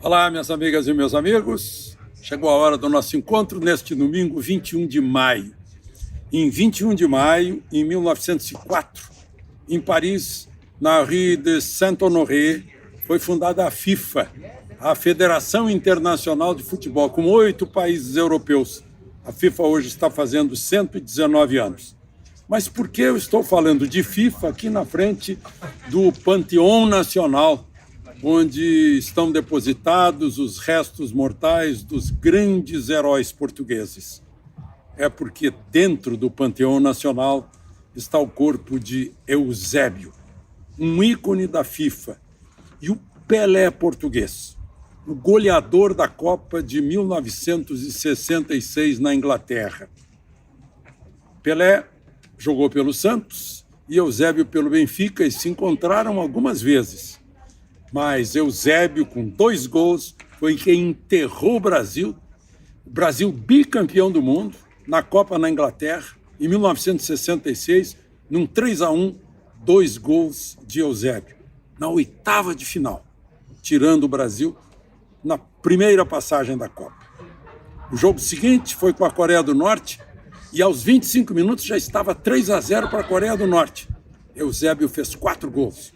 Olá, minhas amigas e meus amigos. Chegou a hora do nosso encontro neste domingo, 21 de maio. Em 21 de maio, em 1904, em Paris, na Rue de Saint-Honoré, foi fundada a FIFA, a Federação Internacional de Futebol, com 8 países europeus. A FIFA hoje está fazendo 119 anos. Mas por que eu estou falando de FIFA aqui na frente do Panteão Nacional, onde estão depositados os restos mortais dos grandes heróis portugueses? É porque dentro do Panteão Nacional está o corpo de Eusébio, um ícone da FIFA, e o Pelé português, o goleador da Copa de 1966 na Inglaterra. Pelé jogou pelo Santos e Eusébio pelo Benfica e se encontraram algumas vezes. Mas Eusébio, com 2 gols, foi quem enterrou o Brasil bicampeão do mundo, na Copa na Inglaterra, em 1966, num 3-1, 2 gols de Eusébio, na 8ª de final, tirando o Brasil na primeira passagem da Copa. O jogo seguinte foi com a Coreia do Norte, e aos 25 minutos já estava 3-0 para a Coreia do Norte. Eusébio fez 4 gols.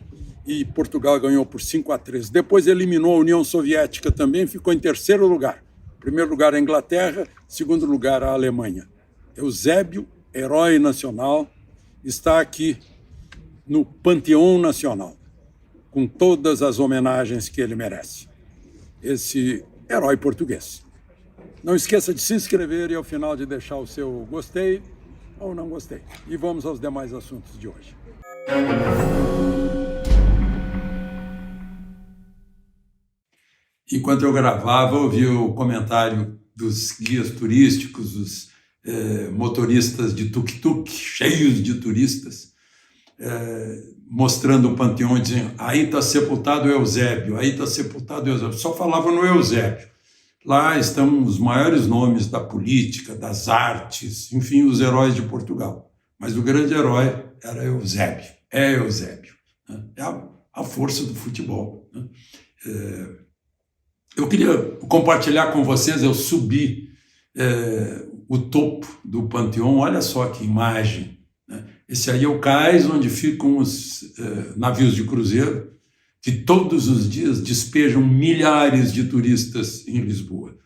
E Portugal ganhou por 5-3. Depois eliminou a União Soviética também, ficou em 3º lugar. Primeiro lugar a Inglaterra, 2º lugar a Alemanha. Eusébio, herói nacional, está aqui no Panteão Nacional, com todas as homenagens que ele merece. Esse herói português. Não esqueça de se inscrever e ao final de deixar o seu gostei ou não gostei. E vamos aos demais assuntos de hoje. Enquanto eu gravava, eu ouvi o comentário dos guias turísticos, dos motoristas de tuk-tuk, cheios de turistas, mostrando o panteão e dizendo: aí está sepultado o Eusébio, aí está sepultado o Eusébio. Só falavam no Eusébio. Lá estão os maiores nomes da política, das artes, enfim, os heróis de Portugal. Mas o grande herói era Eusébio, é Eusébio. Né? É a força do futebol. Né? Eu queria compartilhar com vocês, eu subi o topo do Panteão, olha só que imagem. Né? Esse aí é o cais onde ficam os navios de cruzeiro, que todos os dias despejam milhares de turistas em Lisboa.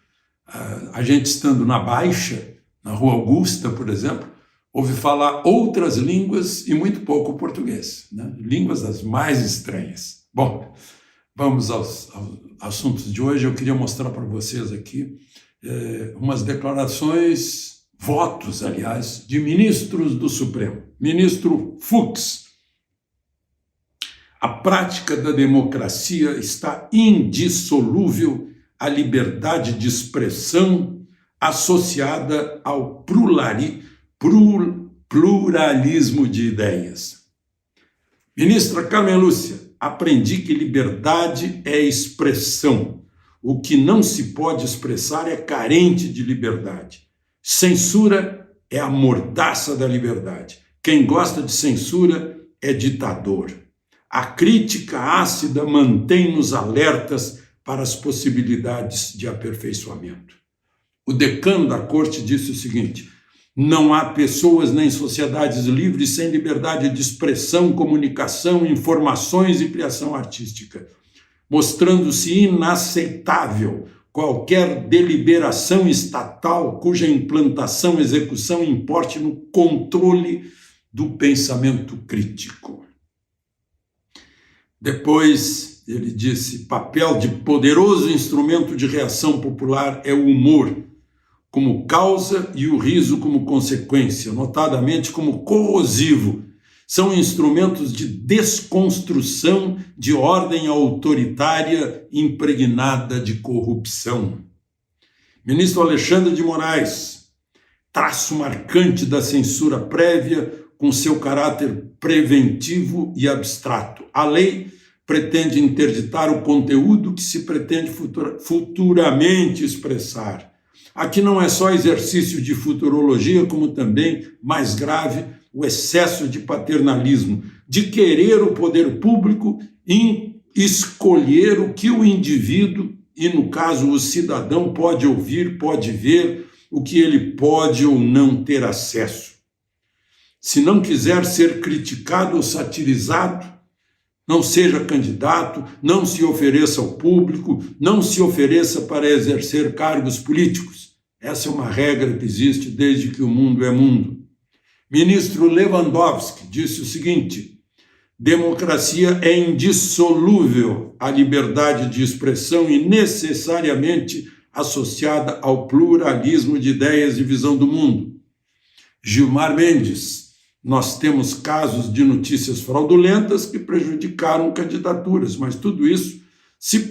A gente estando na Baixa, na Rua Augusta, por exemplo, ouve falar outras línguas e muito pouco português, né? Línguas das mais estranhas. Bom, vamos aos assuntos de hoje. Eu queria mostrar para vocês aqui umas declarações, votos, aliás, de ministros do Supremo. Ministro Fux: a prática da democracia está indissolúvel à liberdade de expressão associada ao pluralismo de ideias. Ministra Carmen Lúcia: aprendi que liberdade é expressão. O que não se pode expressar é carente de liberdade. Censura é a mordaça da liberdade. Quem gosta de censura é ditador. A crítica ácida mantém-nos alertas para as possibilidades de aperfeiçoamento. O decano da corte disse o seguinte: não há pessoas nem sociedades livres sem liberdade de expressão, comunicação, informações e criação artística, mostrando-se inaceitável qualquer deliberação estatal cuja implantação e execução importe no controle do pensamento crítico. Depois ele disse: papel de poderoso instrumento de reação popular é o humor, como causa, e o riso como consequência, notadamente como corrosivo. São instrumentos de desconstrução de ordem autoritária impregnada de corrupção. Ministro Alexandre de Moraes: traço marcante da censura prévia com seu caráter preventivo e abstrato. A lei pretende interditar o conteúdo que se pretende futuramente expressar. Aqui não é só exercício de futurologia, como também, mais grave, o excesso de paternalismo, de querer o poder público em escolher o que o indivíduo e, no caso, o cidadão pode ouvir, pode ver o que ele pode ou não ter acesso. Se não quiser ser criticado ou satirizado, não seja candidato, não se ofereça ao público, não se ofereça para exercer cargos políticos. Essa é uma regra que existe desde que o mundo é mundo. Ministro Lewandowski disse o seguinte: democracia é indissolúvel à liberdade de expressão e necessariamente associada ao pluralismo de ideias e visão do mundo. Gilmar Mendes: nós temos casos de notícias fraudulentas que prejudicaram candidaturas, mas tudo isso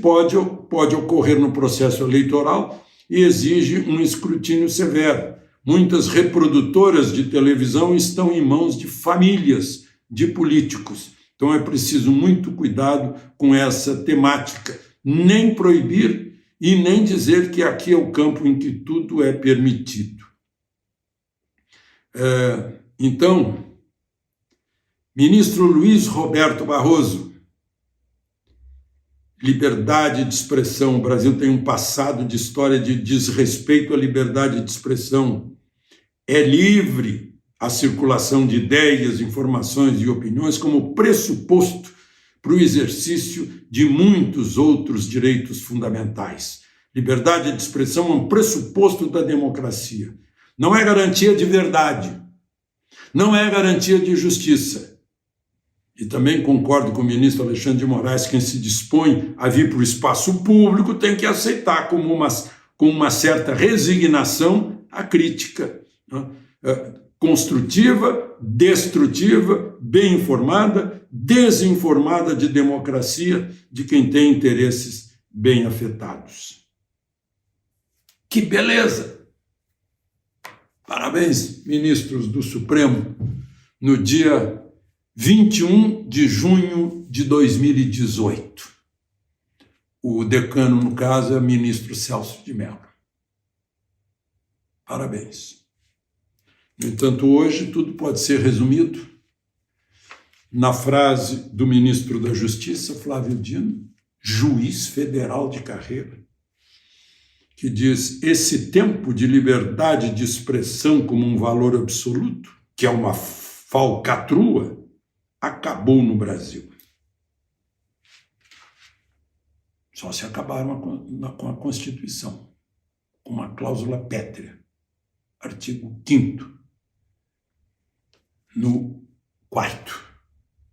pode ocorrer no processo eleitoral e exige um escrutínio severo. Muitas reprodutoras de televisão estão em mãos de famílias de políticos. Então é preciso muito cuidado com essa temática. Nem proibir e nem dizer que aqui é o campo em que tudo é permitido. Então, ministro Luiz Roberto Barroso, liberdade de expressão. O Brasil tem um passado de história de desrespeito à liberdade de expressão. É livre a circulação de ideias, informações e opiniões como pressuposto para o exercício de muitos outros direitos fundamentais. Liberdade de expressão é um pressuposto da democracia. Não é garantia de verdade, não é garantia de justiça. E também concordo com o ministro Alexandre de Moraes: quem se dispõe a vir para o espaço público tem que aceitar com uma certa resignação a crítica, né? Construtiva, destrutiva, bem informada, desinformada de democracia, de quem tem interesses bem afetados. Que beleza! Parabéns, ministros do Supremo, no dia 21 de junho de 2018. O decano, no caso, é o ministro Celso de Mello. Parabéns. No entanto, hoje tudo pode ser resumido na frase do ministro da Justiça, Flávio Dino, juiz federal de carreira, que diz: esse tempo de liberdade de expressão como um valor absoluto, que é uma falcatrua, acabou no Brasil. Só se acabaram com a Constituição, com uma cláusula pétrea, artigo 5º, no 4º,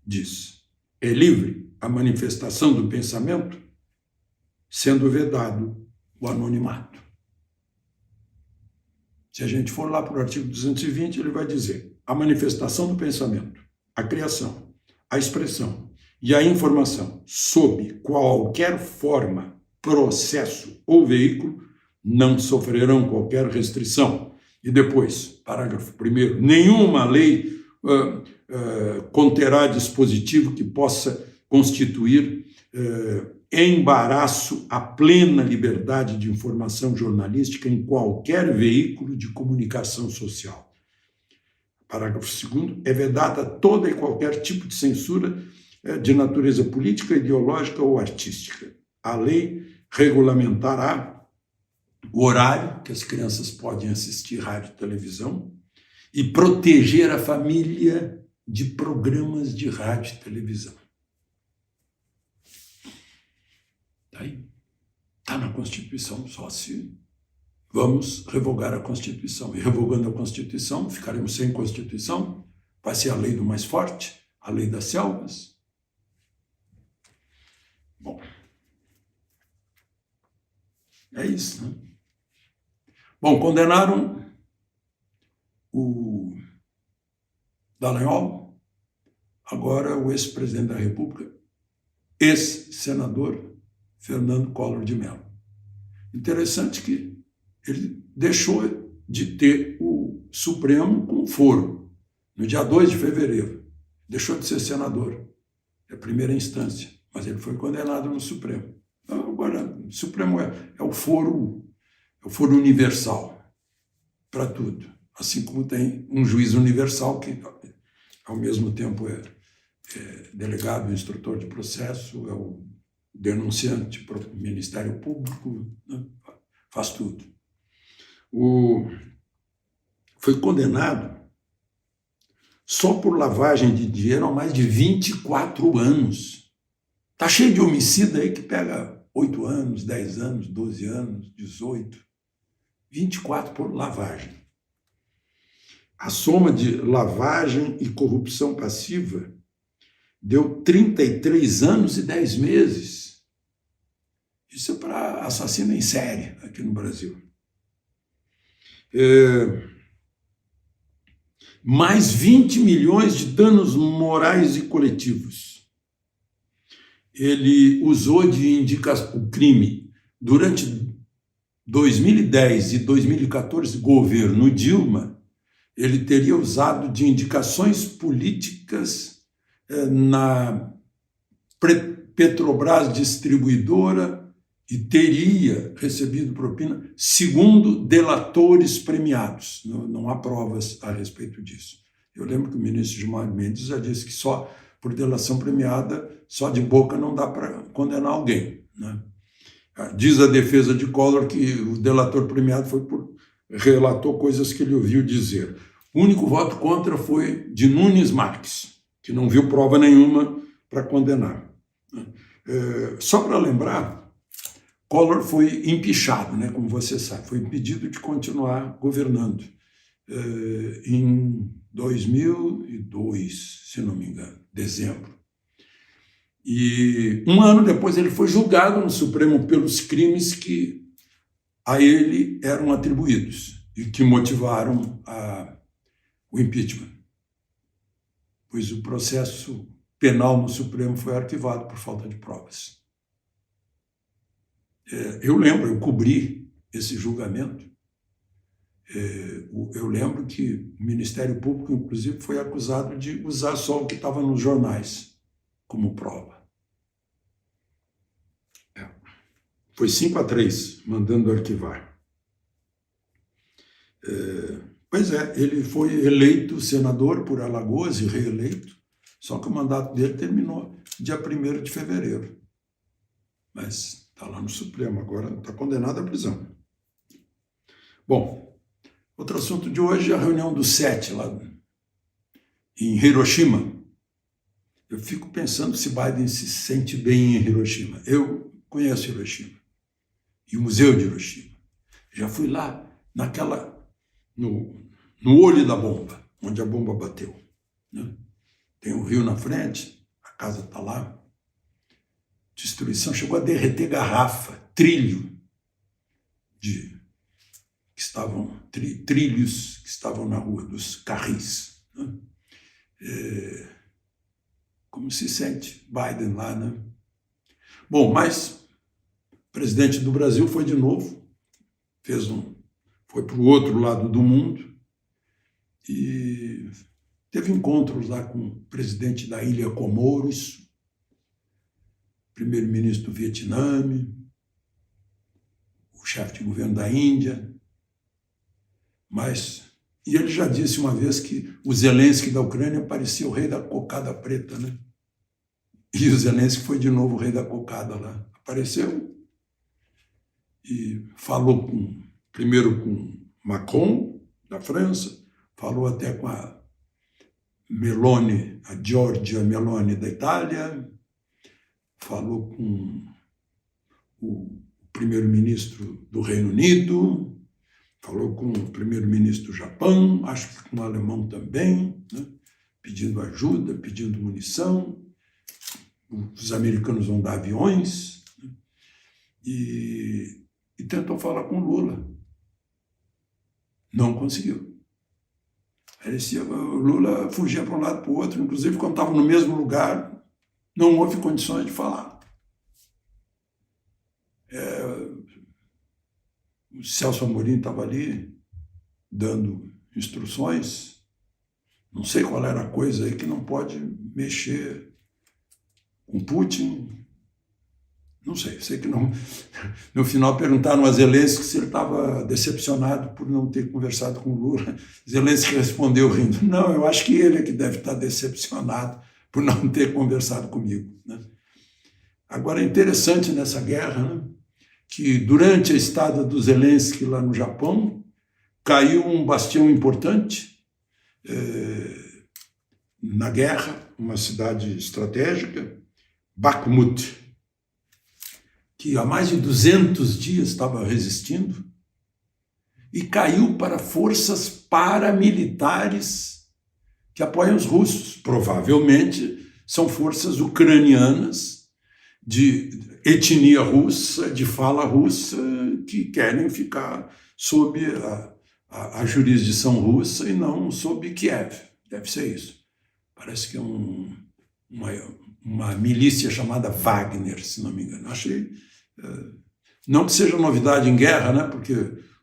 diz: é livre a manifestação do pensamento, sendo vedado o anonimato. Se a gente for lá para o artigo 220, ele vai dizer: a manifestação do pensamento, a criação, a expressão e a informação, sob qualquer forma, processo ou veículo, não sofrerão qualquer restrição. E depois, parágrafo 1º, nenhuma lei conterá dispositivo que possa constituir embaraço à plena liberdade de informação jornalística em qualquer veículo de comunicação social. Parágrafo 2º, é vedada toda e qualquer tipo de censura de natureza política, ideológica ou artística. A lei regulamentará o horário que as crianças podem assistir rádio e televisão e proteger a família de programas de rádio e televisão. Está aí. Está na Constituição, só se vamos revogar a Constituição. E revogando a Constituição, ficaremos sem Constituição, vai ser a lei do mais forte, a lei das selvas. Bom, é isso, né? Bom, condenaram o Dallagnol, agora o ex-presidente da República, ex-senador Fernando Collor de Mello. Interessante que ele deixou de ter o Supremo com foro. No dia 2 de fevereiro, deixou de ser senador, é a primeira instância, mas ele foi condenado no Supremo. Agora, o Supremo é o foro universal para tudo, assim como tem um juiz universal que, ao mesmo tempo, é delegado, instrutor de processo, é o denunciante para o Ministério Público, né? Faz tudo. Foi condenado só por lavagem de dinheiro há mais de 24 anos. Está cheio de homicida aí que pega 8 anos, 10 anos, 12 anos, 18, 24 por lavagem. A soma de lavagem e corrupção passiva deu 33 anos e 10 meses. Isso é para assassino em série aqui no Brasil. Mais 20 milhões de danos morais e coletivos. Ele usou de o crime durante 2010 e 2014, governo Dilma, ele teria usado de indicações políticas na Petrobras Distribuidora e teria recebido propina, segundo delatores premiados. Não há provas a respeito disso. Eu lembro que o ministro Gilmar Mendes já disse que só por delação premiada, só de boca não dá para condenar alguém, né? Diz a defesa de Collor que o delator premiado relatou coisas que ele ouviu dizer. O único voto contra foi de Nunes Marques, que não viu prova nenhuma para condenar. Só para lembrar, Collor foi empichado, né, como você sabe, foi impedido de continuar governando em 2002, se não me engano, dezembro. E um ano depois ele foi julgado no Supremo pelos crimes que a ele eram atribuídos e que motivaram o impeachment. Pois o processo penal no Supremo foi arquivado por falta de provas. Eu lembro, eu cobri esse julgamento. Eu lembro que o Ministério Público, inclusive, foi acusado de usar só o que estava nos jornais como prova. Foi 5-3, mandando arquivar. Pois é, ele foi eleito senador por Alagoas e reeleito, só que o mandato dele terminou dia 1º de fevereiro. Mas está lá no Supremo, agora está condenado à prisão. Bom, outro assunto de hoje é a reunião do 7 lá em Hiroshima. Eu fico pensando se Biden se sente bem em Hiroshima. Eu conheço Hiroshima e o Museu de Hiroshima. Já fui lá no olho da bomba, onde a bomba bateu, né? Tem um rio na frente, a casa está lá. Destruição, chegou a derreter garrafa, trilho trilhos que estavam na rua, dos carris, né? Como se sente Biden lá, né? Bom, mas o presidente do Brasil foi de novo, foi para o outro lado do mundo e teve encontros lá com o presidente da Ilha Comoros, primeiro-ministro do Vietnã, o chefe de governo da Índia, e ele já disse uma vez que o Zelensky da Ucrânia parecia o rei da cocada preta, né? E o Zelensky foi de novo o rei da cocada lá. Apareceu e falou primeiro com Macron, da França, falou até com a Meloni, a Giorgia Meloni da Itália, falou com o primeiro-ministro do Reino Unido, falou com o primeiro-ministro do Japão, acho que com o alemão também, né? Pedindo ajuda, pedindo munição. Os americanos vão dar aviões, né? E tentou falar com Lula. Não conseguiu. Parecia o Lula fugia para um lado para o outro, inclusive quando estava no mesmo lugar, não houve condições de falar. O Celso Amorim estava ali dando instruções. Não sei qual era a coisa aí que não pode mexer com Putin. Não sei que não. No final perguntaram a Zelensky se ele estava decepcionado por não ter conversado com o Lula. Zelensky respondeu rindo: não, eu acho que ele é que deve estar decepcionado por não ter conversado comigo, né? Agora, é interessante nessa guerra, né, que durante a estada do Zelensky lá no Japão, caiu um bastião importante na guerra, uma cidade estratégica, Bakhmut, que há mais de 200 dias estava resistindo, e caiu para forças paramilitares que apoiam os russos. Provavelmente são forças ucranianas de etnia russa, de fala russa, que querem ficar sob a jurisdição russa e não sob Kiev. Deve ser isso. Parece que é uma milícia chamada Wagner, se não me engano. Achei... Não que seja novidade em guerra, né? Porque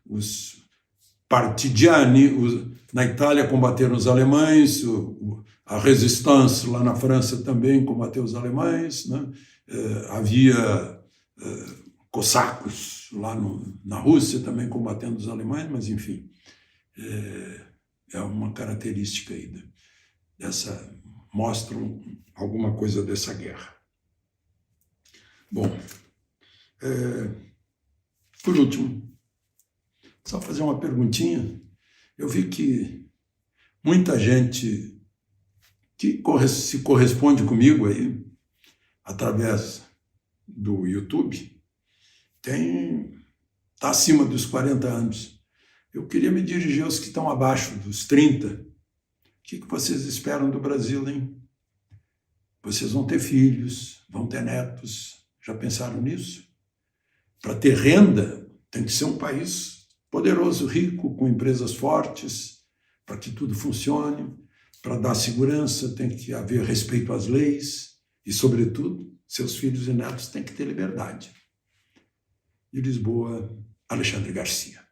os partigiani na Itália combateram os alemães, a resistência lá na França também combateu os alemães, né? Havia cossacos lá na Rússia também combatendo os alemães, mas enfim, é uma característica aí dessa, mostram alguma coisa dessa guerra. Bom, por último, só fazer uma perguntinha. Eu vi que muita gente que se corresponde comigo aí, através do YouTube, está acima dos 40 anos. Eu queria me dirigir aos que estão abaixo dos 30. O que vocês esperam do Brasil, hein? Vocês vão ter filhos, vão ter netos. Já pensaram nisso? Para ter renda, tem que ser um país poderoso, rico, com empresas fortes, para que tudo funcione. Para dar segurança, tem que haver respeito às leis e, sobretudo, seus filhos e netos têm que ter liberdade. De Lisboa, Alexandre Garcia.